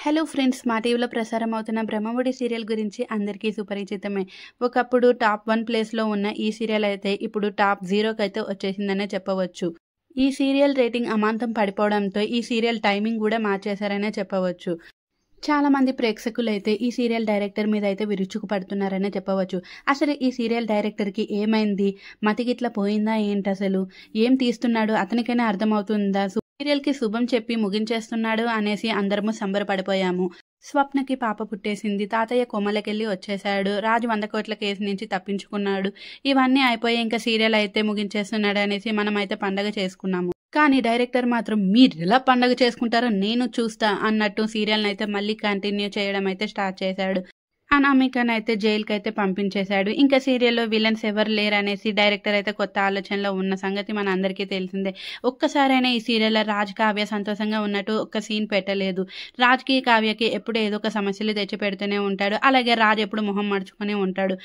Hello friends, మా టీవీలో ప్రసారం అవుతున్న బ్రహ్మముడి సీరియల్ గురించి అందరికీ సుపరిచితమే. ఒకప్పుడు టాప్ 1 ప్లేస్లో ఉన్న ఈ సీరియల్ అయితే ఇప్పుడు టాప్ 0కి అయితే వచ్చేసిందనే చెప్పవచ్చు. ఈ సీరియల్ రేటింగ్ అమాంతం పడిపోవడంతో ఈ సీరియల్ టైమింగ్ కూడా మార్చేశారనే చెప్పవచ్చు. చాలామంది ప్రేక్షకులైతే ఈ సీరియల్ డైరెక్టర్ మీద అయితే విరుచుకుపడుతున్నారనే చెప్పవచ్చు. అసలు ఈ సీరియల్ డైరెక్టర్కి ఏమైంది, మతికిట్లా పోయిందా ఏంటసలు, ఏం తీస్తున్నాడు అతనికైనా అర్థమవుతుందా, సీరియల్కి శుభం చెప్పి ముగించేస్తున్నాడు అనేసి అందరము సంబరపడిపోయాము. స్వప్నకి పాప పుట్టేసింది, తాతయ్య కొమ్మలకెళ్ళి వచ్చేశాడు, రాజు 100 కోట్ల కేసు నుంచి తప్పించుకున్నాడు, ఇవన్నీ అయిపోయి ఇంకా సీరియల్ అయితే ముగించేస్తున్నాడు అనేసి మనం అయితే పండగ చేసుకున్నాము. కానీ డైరెక్టర్ మాత్రం మీరు ఎలా పండగ చేసుకుంటారో నేను చూస్తా అన్నట్టు సీరియల్ని అయితే మళ్ళీ కంటిన్యూ చేయడం అయితే స్టార్ట్ చేశాడు. అనామికను అయితే జైలుకి అయితే పంపించేశాడు. ఇంకా సీరియల్లో విలన్స్ ఎవరు లేరనేసి డైరెక్టర్ అయితే కొత్త ఆలోచనలో ఉన్న సంగతి మన అందరికీ తెలిసిందే. ఒక్కసారైనా ఈ సీరియల్లో రాజ్ కావ్య సంతోషంగా ఉన్నట్టు ఒక్క సీన్ పెట్టలేదు. రాజ్కి కావ్యకి ఎప్పుడు ఏదో ఒక సమస్యలు తెచ్చి పెడుతూనే ఉంటాడు. అలాగే రాజ్ ఎప్పుడు మొహం మడుచుకునే ఉంటాడు.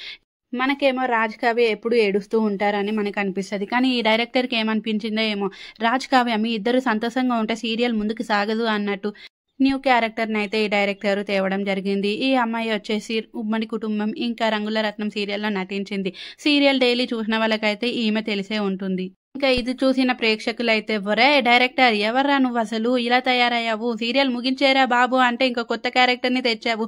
మనకేమో రాజ్ కావ్య ఎప్పుడు ఏడుస్తూ ఉంటారని మనకు అనిపిస్తుంది. కానీ ఈ డైరెక్టర్కి ఏమనిపించిందో ఏమో, రాజ్ కావ్య మీ ఇద్దరు సంతోషంగా ఉంటే సీరియల్ ముందుకు సాగదు అన్నట్టు న్యూ క్యారెక్టర్ని అయితే ఈ డైరెక్టర్ తేవడం జరిగింది. ఈ అమ్మాయి వచ్చేసి ఉమ్మడి కుటుంబం ఇంకా రంగుల రత్నం సీరియల్లో నటించింది. సీరియల్ డైలీ చూసిన వాళ్ళకైతే ఈమె తెలిసే ఉంటుంది. ఇంకా ఇది చూసిన ప్రేక్షకులైతే ఒరే డైరెక్టర్ ఎవర్రా నువ్వు, అసలు ఇలా తయారయ్యావు, సీరియల్ ముగించేరా బాబు అంటే ఇంకా కొత్త క్యారెక్టర్ని తెచ్చావు,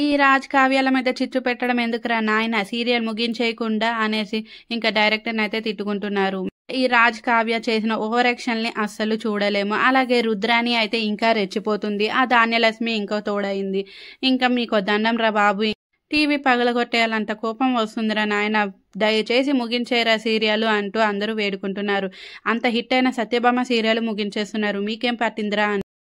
ఈ రాజ్ కావ్యాల మీద చిచ్చు పెట్టడం ఎందుకురా నాయన, సీరియల్ ముగించేయకుండా అనేసి ఇంకా డైరెక్టర్ని అయితే తిట్టుకుంటున్నారు. ఈ రాజ్ కావ్య చేసిన ఓవర్ యాక్షన్ని అస్సలు చూడలేము. అలాగే రుద్రాని అయితే ఇంకా రెచ్చిపోతుంది. ఆ ధాన్యలక్ష్మి ఇంకా తోడైంది. ఇంకా మీకు దండం రా బాబు, టీవీ పగలగొట్టేయాలంత కోపం వస్తుందిరా నాయన, దయచేసి ముగించేరా సీరియల్ అంటూ అందరూ వేడుకుంటున్నారు. అంత హిట్ అయిన సత్యభామ సీరియల్ ముగించేస్తున్నారు, మీకేం పట్టిందిరా అని.